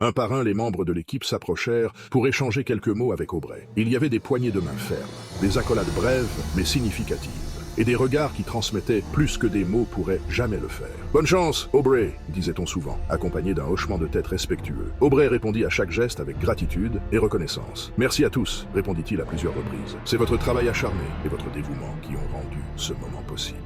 Un par un, les membres de l'équipe s'approchèrent pour échanger quelques mots avec Aubrey. Il y avait des poignées de main fermes, des accolades brèves mais significatives, et des regards qui transmettaient plus que des mots pourraient jamais le faire. « Bonne chance, Aubrey !» disait-on souvent, accompagné d'un hochement de tête respectueux. Aubrey répondit à chaque geste avec gratitude et reconnaissance. « Merci à tous !» répondit-il à plusieurs reprises. « C'est votre travail acharné et votre dévouement qui ont rendu ce moment possible. »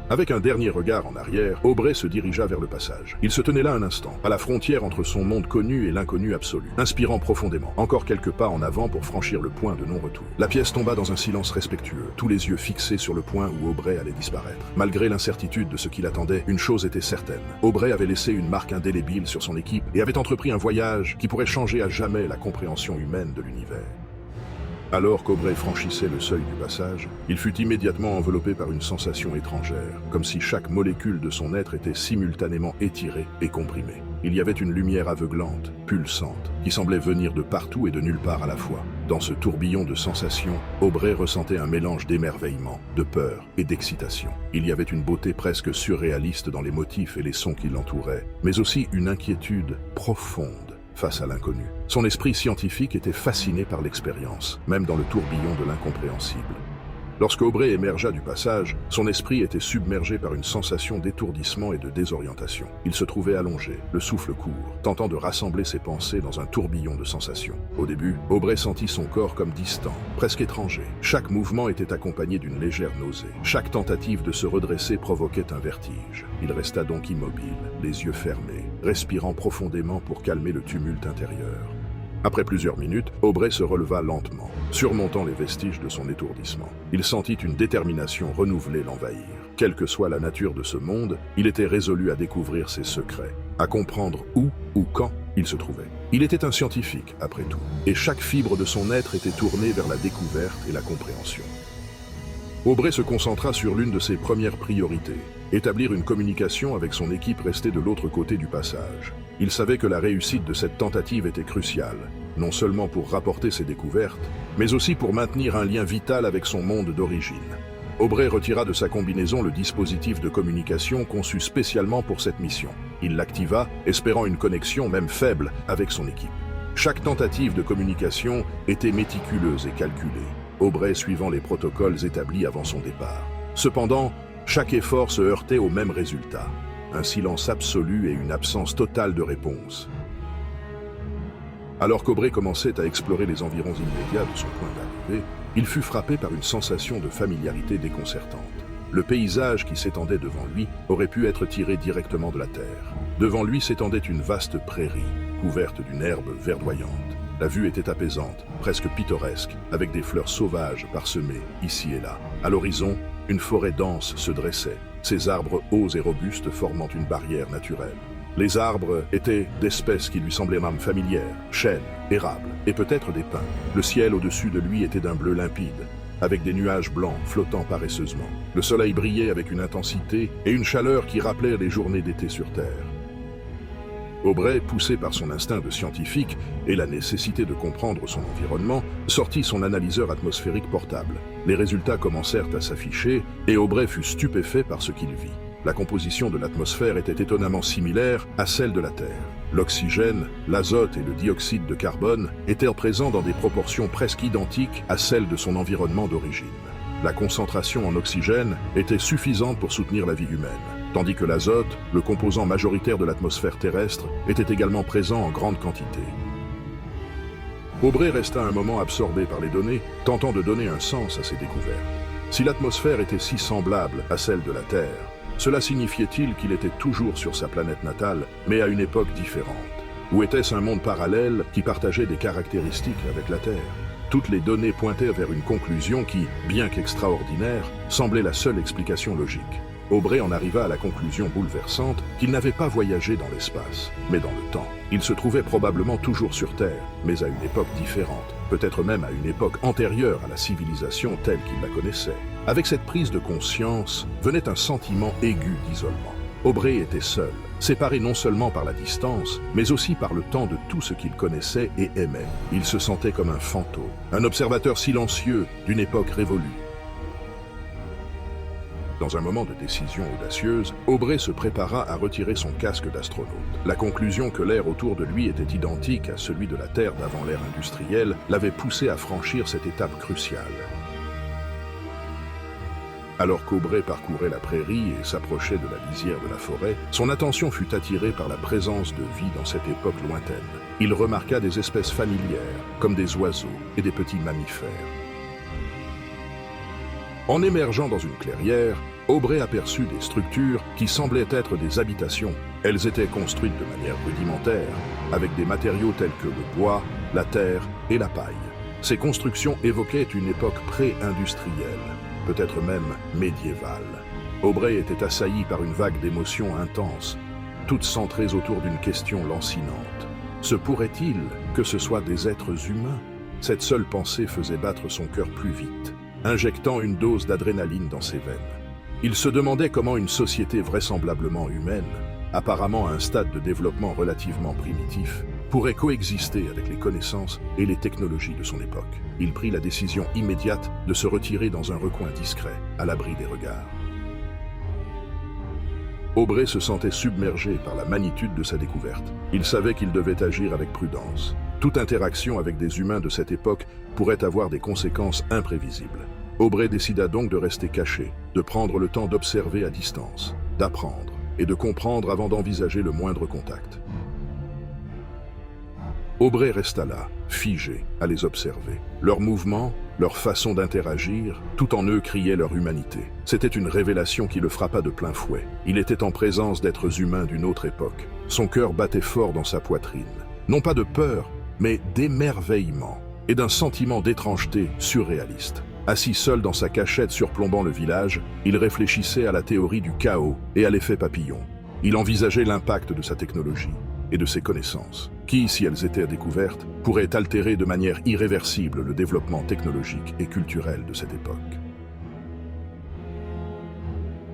Avec un dernier regard en arrière, Aubrey se dirigea vers le passage. Il se tenait là un instant, à la frontière entre son monde connu et l'inconnu absolu, inspirant profondément. Encore quelques pas en avant pour franchir le point de non-retour. La pièce tomba dans un silence respectueux, tous les yeux fixés sur le point où Aubrey allait disparaître. Malgré l'incertitude de ce qui l'attendait, une chose était certaine. Aubrey avait laissé une marque indélébile sur son équipe et avait entrepris un voyage qui pourrait changer à jamais la compréhension humaine de l'univers. Alors qu'Aubrey franchissait le seuil du passage, il fut immédiatement enveloppé par une sensation étrangère, comme si chaque molécule de son être était simultanément étirée et comprimée. Il y avait une lumière aveuglante, pulsante, qui semblait venir de partout et de nulle part à la fois. Dans ce tourbillon de sensations, Aubrey ressentait un mélange d'émerveillement, de peur et d'excitation. Il y avait une beauté presque surréaliste dans les motifs et les sons qui l'entouraient, mais aussi une inquiétude profonde face à l'inconnu. Son esprit scientifique était fasciné par l'expérience, même dans le tourbillon de l'incompréhensible. Lorsque Aubrey émergea du passage, son esprit était submergé par une sensation d'étourdissement et de désorientation. Il se trouvait allongé, le souffle court, tentant de rassembler ses pensées dans un tourbillon de sensations. Au début, Aubrey sentit son corps comme distant, presque étranger. Chaque mouvement était accompagné d'une légère nausée. Chaque tentative de se redresser provoquait un vertige. Il resta donc immobile, les yeux fermés, respirant profondément pour calmer le tumulte intérieur. Après plusieurs minutes, Aubrey se releva lentement, surmontant les vestiges de son étourdissement. Il sentit une détermination renouvelée l'envahir. Quelle que soit la nature de ce monde, il était résolu à découvrir ses secrets, à comprendre où ou quand il se trouvait. Il était un scientifique, après tout, et chaque fibre de son être était tournée vers la découverte et la compréhension. Aubrey se concentra sur l'une de ses premières priorités, établir une communication avec son équipe restée de l'autre côté du passage. Il savait que la réussite de cette tentative était cruciale, non seulement pour rapporter ses découvertes, mais aussi pour maintenir un lien vital avec son monde d'origine. Aubrey retira de sa combinaison le dispositif de communication conçu spécialement pour cette mission. Il l'activa, espérant une connexion, même faible, avec son équipe. Chaque tentative de communication était méticuleuse et calculée, Aubrey suivant les protocoles établis avant son départ. Cependant, chaque effort se heurtait au même résultat, un silence absolu et une absence totale de réponse. Alors qu'Aubrey commençait à explorer les environs immédiats de son point d'arrivée, il fut frappé par une sensation de familiarité déconcertante. Le paysage qui s'étendait devant lui aurait pu être tiré directement de la terre. Devant lui s'étendait une vaste prairie, couverte d'une herbe verdoyante. La vue était apaisante, presque pittoresque, avec des fleurs sauvages parsemées ici et là. À l'horizon, une forêt dense se dressait, ses arbres hauts et robustes formant une barrière naturelle. Les arbres étaient d'espèces qui lui semblaient même familières, chênes, érables et peut-être des pins. Le ciel au-dessus de lui était d'un bleu limpide, avec des nuages blancs flottant paresseusement. Le soleil brillait avec une intensité et une chaleur qui rappelaient les journées d'été sur Terre. Aubrey, poussé par son instinct de scientifique et la nécessité de comprendre son environnement, sortit son analyseur atmosphérique portable. Les résultats commencèrent à s'afficher et Aubrey fut stupéfait par ce qu'il vit. La composition de l'atmosphère était étonnamment similaire à celle de la Terre. L'oxygène, l'azote et le dioxyde de carbone étaient présents dans des proportions presque identiques à celles de son environnement d'origine. La concentration en oxygène était suffisante pour soutenir la vie humaine, tandis que l'azote, le composant majoritaire de l'atmosphère terrestre, était également présent en grande quantité. Aubrey resta un moment absorbé par les données, tentant de donner un sens à ses découvertes. Si l'atmosphère était si semblable à celle de la Terre, cela signifiait-il qu'il était toujours sur sa planète natale, mais à une époque différente? Ou était-ce un monde parallèle qui partageait des caractéristiques avec la Terre? Toutes les données pointaient vers une conclusion qui, bien qu'extraordinaire, semblait la seule explication logique. Aubrey en arriva à la conclusion bouleversante qu'il n'avait pas voyagé dans l'espace, mais dans le temps. Il se trouvait probablement toujours sur Terre, mais à une époque différente, peut-être même à une époque antérieure à la civilisation telle qu'il la connaissait. Avec cette prise de conscience, venait un sentiment aigu d'isolement. Aubrey était seul, séparé non seulement par la distance, mais aussi par le temps de tout ce qu'il connaissait et aimait. Il se sentait comme un fantôme, un observateur silencieux d'une époque révolue. Dans un moment de décision audacieuse, Aubrey se prépara à retirer son casque d'astronaute. La conclusion que l'air autour de lui était identique à celui de la Terre d'avant l'ère industrielle l'avait poussé à franchir cette étape cruciale. Alors qu'Aubrey parcourait la prairie et s'approchait de la lisière de la forêt, son attention fut attirée par la présence de vie dans cette époque lointaine. Il remarqua des espèces familières, comme des oiseaux et des petits mammifères. En émergeant dans une clairière, Aubrey aperçut des structures qui semblaient être des habitations. Elles étaient construites de manière rudimentaire, avec des matériaux tels que le bois, la terre et la paille. Ces constructions évoquaient une époque pré-industrielle, peut-être même médiévale. Aubrey était assailli par une vague d'émotions intenses, toutes centrées autour d'une question lancinante. Se pourrait-il que ce soient des êtres humains? Cette seule pensée faisait battre son cœur plus vite, injectant une dose d'adrénaline dans ses veines. Il se demandait comment une société vraisemblablement humaine, apparemment à un stade de développement relativement primitif, pourrait coexister avec les connaissances et les technologies de son époque. Il prit la décision immédiate de se retirer dans un recoin discret, à l'abri des regards. Aubrey se sentait submergé par la magnitude de sa découverte. Il savait qu'il devait agir avec prudence. Toute interaction avec des humains de cette époque pourrait avoir des conséquences imprévisibles. Aubrey décida donc de rester caché, de prendre le temps d'observer à distance, d'apprendre et de comprendre avant d'envisager le moindre contact. Aubrey resta là, figé, à les observer. Leurs mouvements, leur façon d'interagir, tout en eux criait leur humanité. C'était une révélation qui le frappa de plein fouet. Il était en présence d'êtres humains d'une autre époque. Son cœur battait fort dans sa poitrine. Non pas de peur, mais d'émerveillement et d'un sentiment d'étrangeté surréaliste. Assis seul dans sa cachette surplombant le village, il réfléchissait à la théorie du chaos et à l'effet papillon. Il envisageait l'impact de sa technologie et de ses connaissances, qui, si elles étaient découvertes, pourraient altérer de manière irréversible le développement technologique et culturel de cette époque.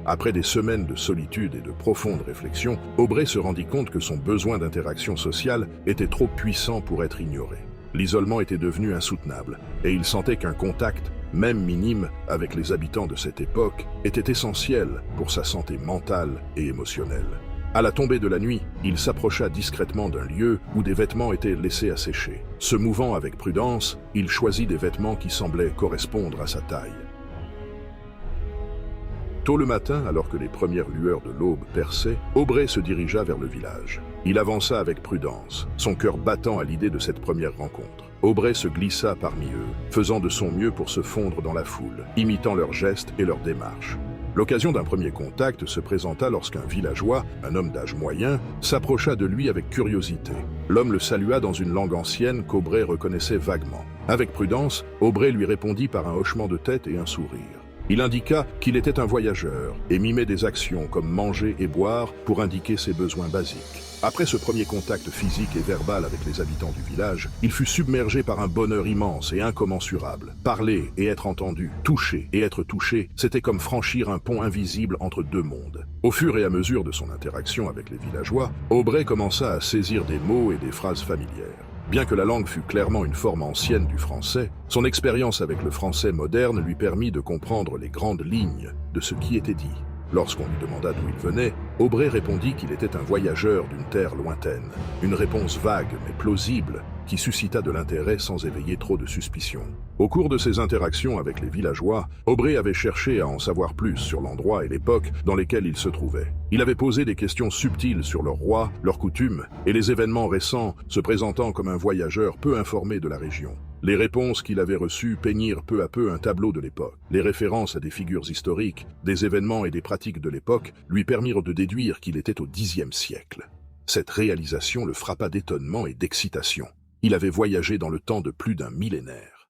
Après des semaines de solitude et de profonde réflexion, Aubrey se rendit compte que son besoin d'interaction sociale était trop puissant pour être ignoré. L'isolement était devenu insoutenable, et il sentait qu'un contact, même minime, avec les habitants de cette époque, était essentiel pour sa santé mentale et émotionnelle. À la tombée de la nuit, il s'approcha discrètement d'un lieu où des vêtements étaient laissés à sécher. Se mouvant avec prudence, il choisit des vêtements qui semblaient correspondre à sa taille. Tôt le matin, alors que les premières lueurs de l'aube perçaient, Aubrey se dirigea vers le village. Il avança avec prudence, son cœur battant à l'idée de cette première rencontre. Aubrey se glissa parmi eux, faisant de son mieux pour se fondre dans la foule, imitant leurs gestes et leurs démarches. L'occasion d'un premier contact se présenta lorsqu'un villageois, un homme d'âge moyen, s'approcha de lui avec curiosité. L'homme le salua dans une langue ancienne qu'Aubrey reconnaissait vaguement. Avec prudence, Aubrey lui répondit par un hochement de tête et un sourire. Il indiqua qu'il était un voyageur et mimait des actions comme manger et boire pour indiquer ses besoins basiques. Après ce premier contact physique et verbal avec les habitants du village, il fut submergé par un bonheur immense et incommensurable. Parler et être entendu, toucher et être touché, c'était comme franchir un pont invisible entre deux mondes. Au fur et à mesure de son interaction avec les villageois, Aubrey commença à saisir des mots et des phrases familières. Bien que la langue fût clairement une forme ancienne du français, son expérience avec le français moderne lui permit de comprendre les grandes lignes de ce qui était dit. Lorsqu'on lui demanda d'où il venait, Aubrey répondit qu'il était un voyageur d'une terre lointaine. Une réponse vague mais plausible qui suscita de l'intérêt sans éveiller trop de suspicion. Au cours de ses interactions avec les villageois, Aubrey avait cherché à en savoir plus sur l'endroit et l'époque dans lesquels il se trouvait. Il avait posé des questions subtiles sur leurs rois, leurs coutumes et les événements récents, se présentant comme un voyageur peu informé de la région. Les réponses qu'il avait reçues peignirent peu à peu un tableau de l'époque. Les références à des figures historiques, des événements et des pratiques de l'époque lui permirent de déduire qu'il était au Xe siècle. Cette réalisation le frappa d'étonnement et d'excitation. Il avait voyagé dans le temps de plus d'un millénaire.